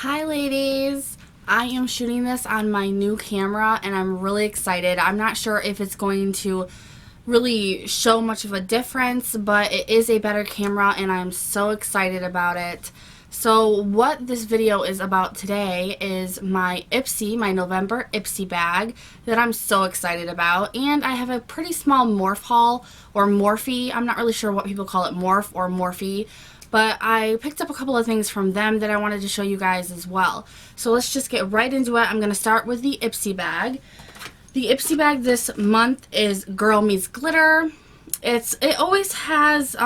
Hi ladies! I am shooting this on my new camera and I'm really excited. I'm not sure if it's going to really show much of a difference, but it is a better camera and I'm so excited about it. So what this video is about today is my my November Ipsy bag that I'm so excited about. And I have a pretty small Morphe haul, or Morphe. I'm not really sure what people call it, Morphe or Morphe. But I picked up a couple of things from them that I wanted to show you guys as well. So let's just get right into it. I'm going to start with the Ipsy bag. The Ipsy bag this month is Girl Meets Glitter. It always has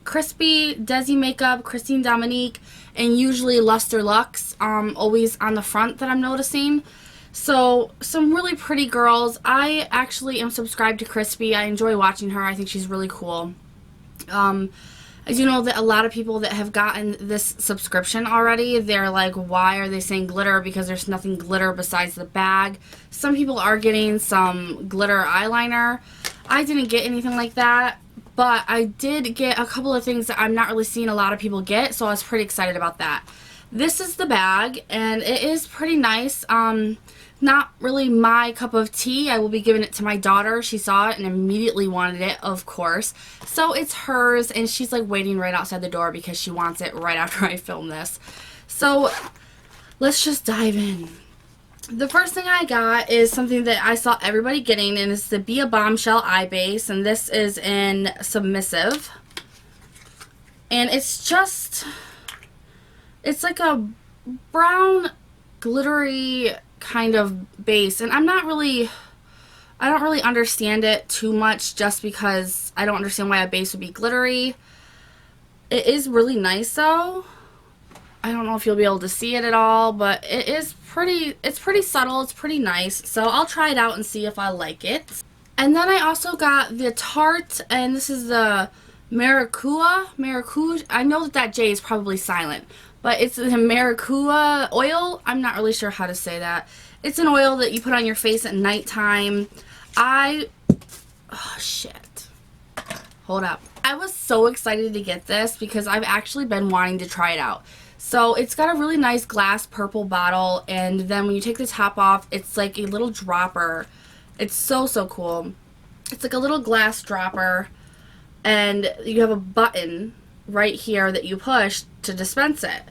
Crispy, Desi Makeup, Christine Dominique, and usually Luster Lux always on the front that I'm noticing. So some really pretty girls. I actually am subscribed to Crispy. I enjoy watching her. I think she's really cool. I do know that a lot of people that have gotten this subscription already, they're like, why are they saying glitter? Because there's nothing glitter besides the bag. Some people are getting some glitter eyeliner. I didn't get anything like that, but I did get a couple of things that I'm not really seeing a lot of people get, so I was pretty excited about that. This is the bag, and it is pretty nice. Not really my cup of tea. I will be giving it to my daughter. She saw it and immediately wanted it, of course. So it's hers, and she's like waiting right outside the door because she wants it right after I film this. So let's just dive in. The first thing I got is something that I saw everybody getting, and it's the Be a Bombshell eye base, and this is in Submissive. And it's like a brown glittery kind of base, and I don't really understand it too much, just because I don't understand why a base would be glittery. It is really nice though. I don't know if you'll be able to see it at all, but it's pretty subtle, it's pretty nice. So I'll try it out and see if I like it. And then I also got the Tarte, and this is the Maracuja. I know that J is probably silent, but it's the Maracuja oil. I'm not really sure how to say that. It's an oil that you put on your face at nighttime. Oh shit. Hold up. I was so excited to get this because I've actually been wanting to try it out. So it's got a really nice glass purple bottle, and then when you take the top off, it's like a little dropper. It's so cool. It's like a little glass dropper, and you have a button right here that you push to dispense it.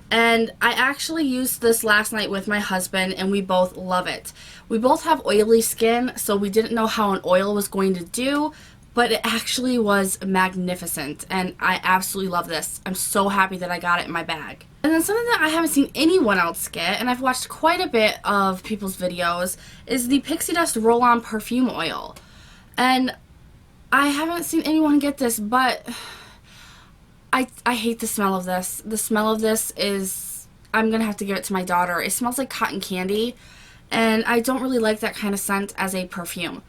And I actually used this last night with my husband, and we both love it. We both have oily skin, so we didn't know how an oil was going to do, but it actually was magnificent, and I absolutely love this. I'm so happy that I got it in my bag. And then something that I haven't seen anyone else get, and I've watched quite a bit of people's videos, is the Pixie Dust Roll-On Perfume Oil. And I haven't seen anyone get this, but I hate the smell of this. The smell of this is, I'm going to have to give it to my daughter. It smells like cotton candy, and I don't really like that kind of scent as a perfume.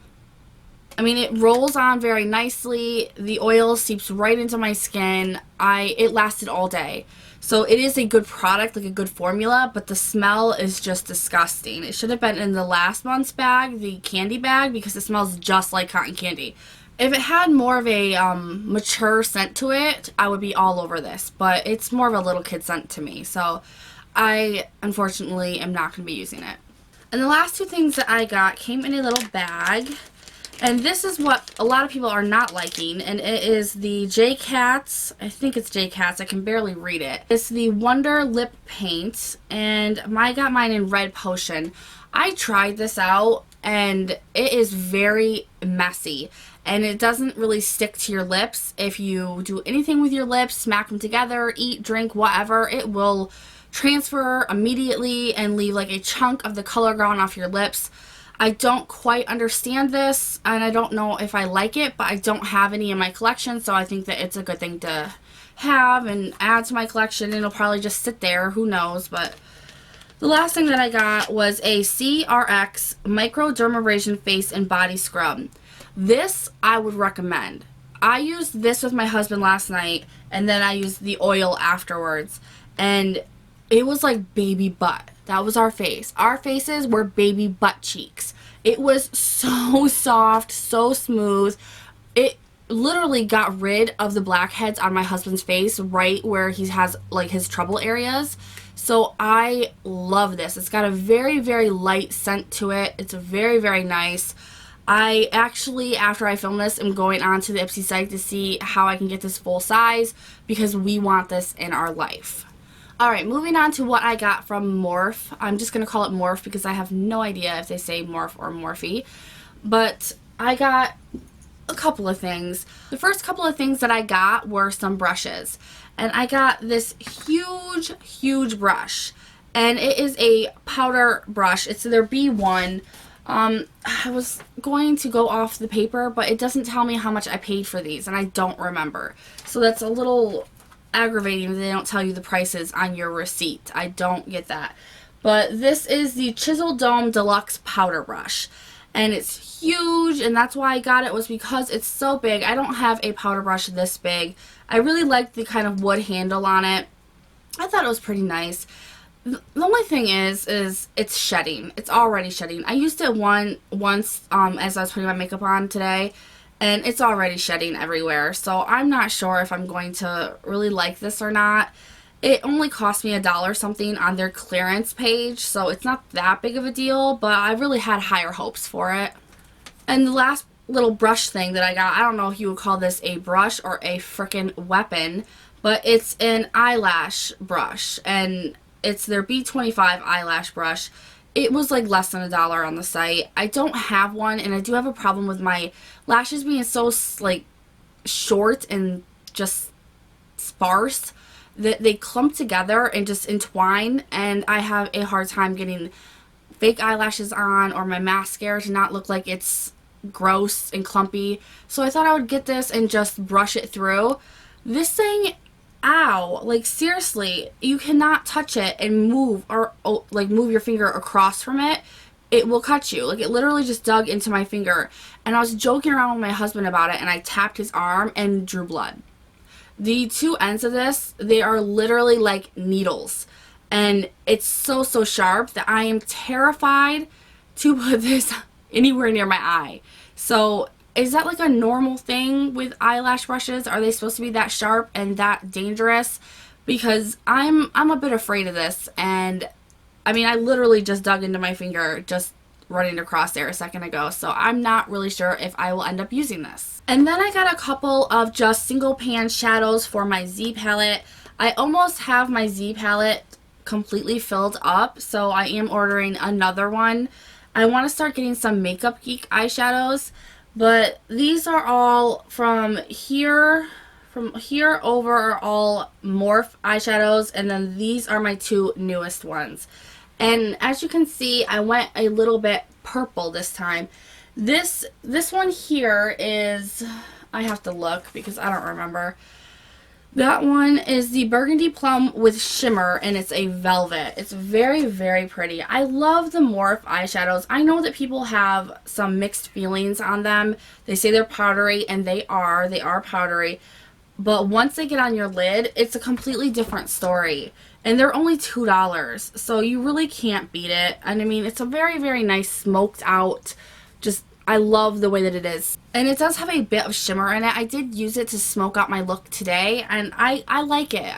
I mean, it rolls on very nicely. The oil seeps right into my skin. It lasted all day. So it is a good product, like a good formula, but the smell is just disgusting. It should have been in the last month's bag, the candy bag, because it smells just like cotton candy. If it had more of a mature scent to it, I would be all over this, but it's more of a little kid scent to me, so I unfortunately am not going to be using it. And the last two things that I got came in a little bag. And this is what a lot of people are not liking, and it is the J Cats. I think it's J Cats. I can barely read it. It's the Wonder Lip Paint, and I got mine in Red Potion. I tried this out, and it is very messy, and it doesn't really stick to your lips. If you do anything with your lips, smack them together, eat, drink, whatever, it will transfer immediately and leave like a chunk of the color gone off your lips. I don't quite understand this, and I don't know if I like it, but I don't have any in my collection, so I think that it's a good thing to have and add to my collection, and it'll probably just sit there, who knows. But the last thing that I got was a CRX Microdermabrasion Face and Body Scrub. This I would recommend. I used this with my husband last night, and then I used the oil afterwards, and it was like baby butt. That was our face. Our faces were baby butt cheeks. It was so soft, so smooth. It literally got rid of the blackheads on my husband's face right where he has like his trouble areas. So I love this. It's got a very, very light scent to it. It's very, very nice. I actually, after I film this, am going on to the Ipsy site to see how I can get this full size because we want this in our life. Alright, moving on to what I got from Morphe. I'm just going to call it Morphe because I have no idea if they say Morphe or Morphe. But I got a couple of things. The first couple of things that I got were some brushes. And I got this huge, huge brush. And it is a powder brush. It's their B1. I was going to go off the paper, but it doesn't tell me how much I paid for these, and I don't remember. So that's a little aggravating that they don't tell you the prices on your receipt. I don't get that. But this is the Chisel Dome Deluxe Powder Brush. And it's huge, and that's why I got it, was because it's so big. I don't have a powder brush this big. I really liked the kind of wood handle on it. I thought it was pretty nice. The only thing is it's shedding. It's already shedding. I used it once as I was putting my makeup on today, and it's already shedding everywhere. So I'm not sure if I'm going to really like this or not. It only cost me $1 something on their clearance page, so it's not that big of a deal, but I really had higher hopes for it. And the last little brush thing that I got, I don't know if you would call this a brush or a frickin' weapon, but it's an eyelash brush, and it's their B25 eyelash brush. It was like less than $1 on the site. I don't have one, and I do have a problem with my lashes being so like short and just sparse that they clump together and just entwine, and I have a hard time getting fake eyelashes on or my mascara to not look like it's gross and clumpy. So I thought I would get this and just brush it through. This thing, ow, like seriously, you cannot touch it and move or like move your finger across from it. It will cut you. Like, it literally just dug into my finger, and I was joking around with my husband about it, and I tapped his arm and drew blood. The two ends of this, they are literally like needles, and it's so sharp that I am terrified to put this anywhere near my eye. So is that like a normal thing with eyelash brushes? Are they supposed to be that sharp and that dangerous? Because I'm a bit afraid of this, and I mean, I literally just dug into my finger just running across there a second ago, so I'm not really sure if I will end up using this. And then I got a couple of just single pan shadows for my Z palette. I almost have my Z palette completely filled up, so I am ordering another one. I want to start getting some Makeup Geek eyeshadows, but these are all from here over are all Morphe eyeshadows, and then these are my two newest ones. And as you can see, I went a little bit purple this time. This one here is, I have to look because I don't remember. That one is the Burgundy Plum with Shimmer, and it's a velvet. It's very, very pretty. I love the Morphe eyeshadows. I know that people have some mixed feelings on them. They say they're powdery, and they are powdery. But once they get on your lid, it's a completely different story. And they're only $2, so you really can't beat it. And I mean, it's a very, very nice smoked out, just, I love the way that it is. And it does have a bit of shimmer in it. I did use it to smoke out my look today, and I like it.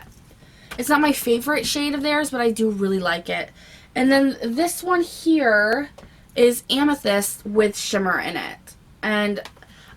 It's not my favorite shade of theirs, but I do really like it. And then this one here is Amethyst with shimmer in it. And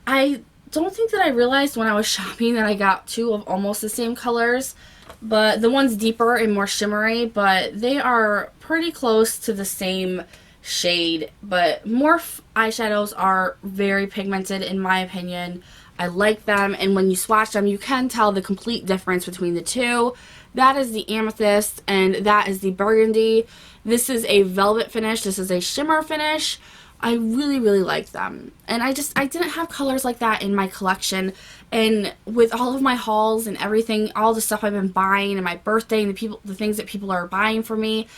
I don't think that I realized when I was shopping that I got two of almost the same colors. But the one's deeper and more shimmery, but they are pretty close to the same shade. But Morphe eyeshadows are very pigmented in my opinion. I like them, and when you swatch them, you can tell the complete difference between the two. That is the Amethyst, and that is the Burgundy. This is a velvet finish. This is a shimmer finish. I really, really like them. And I didn't have colors like that in my collection. And with all of my hauls and everything, all the stuff I've been buying and my birthday and the things that people are buying for me,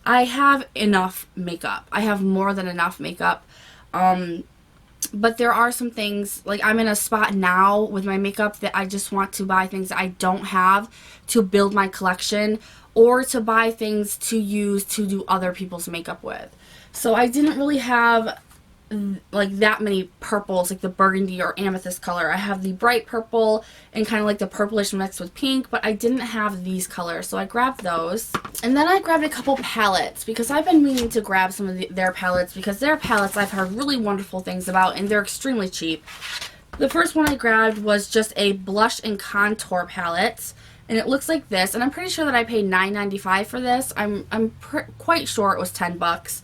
I have enough makeup. I have more than enough makeup. But there are some things, like I'm in a spot now with my makeup that I just want to buy things that I don't have to build my collection, or to buy things to use to do other people's makeup with. So I didn't really have like that many purples, like the burgundy or amethyst color. I have the bright purple and kind of like the purplish mixed with pink, but I didn't have these colors, so I grabbed those. And then I grabbed a couple palettes because I've been meaning to grab some of their palettes because their palettes I've heard really wonderful things about and they're extremely cheap. The first one I grabbed was just a blush and contour palette, and it looks like this, and I'm pretty sure that I paid $9.95 for this. I'm quite sure it was $10.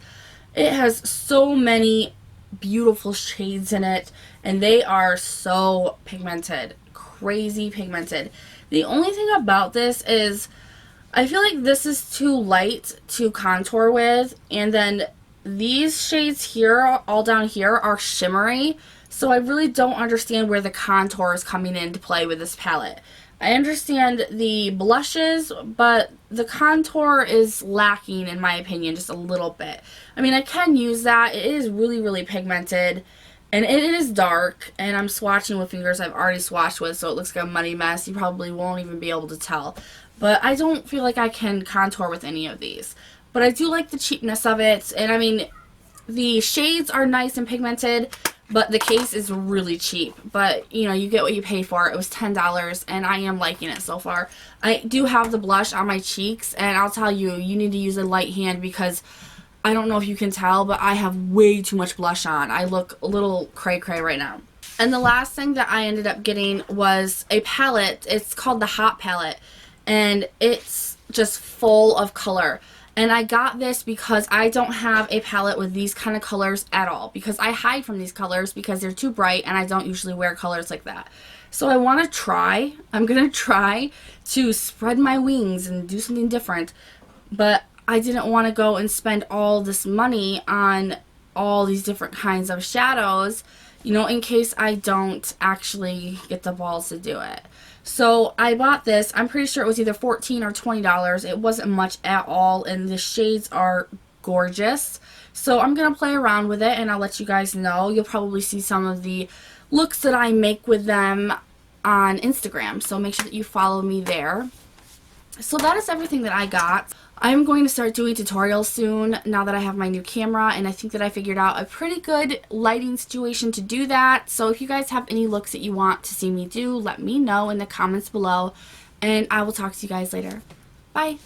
It has so many beautiful shades in it, and they are so pigmented, crazy pigmented. The only thing about this is I feel like this is too light to contour with, and then these shades here, all down here, are shimmery, so I really don't understand where the contour is coming into play with this palette. I understand the blushes, but the contour is lacking, in my opinion, just a little bit. I mean, I can use that. It is really, really pigmented, and it is dark, and I'm swatching with fingers I've already swatched with, so it looks like a muddy mess. You probably won't even be able to tell. But I don't feel like I can contour with any of these. But I do like the cheapness of it, and I mean, the shades are nice and pigmented, but the case is really cheap. But, you know, you get what you pay for. It was $10, and I am liking it so far. I do have the blush on my cheeks, and I'll tell you, you need to use a light hand because I don't know if you can tell, but I have way too much blush on. I look a little cray-cray right now. And the last thing that I ended up getting was a palette. It's called the Hot Palette, and it's just full of color. And I got this because I don't have a palette with these kind of colors at all. Because I hide from these colors because they're too bright and I don't usually wear colors like that. So I want to try. I'm going to try to spread my wings and do something different. But I didn't want to go and spend all this money on all these different kinds of shadows, you know, in case I don't actually get the balls to do it. So I bought this. I'm pretty sure it was either $14 or $20. It wasn't much at all, and the shades are gorgeous. So I'm going to play around with it, and I'll let you guys know. You'll probably see some of the looks that I make with them on Instagram, so make sure that you follow me there. So that is everything that I got. I'm going to start doing tutorials soon now that I have my new camera, and I think that I figured out a pretty good lighting situation to do that. So if you guys have any looks that you want to see me do, let me know in the comments below, and I will talk to you guys later. Bye!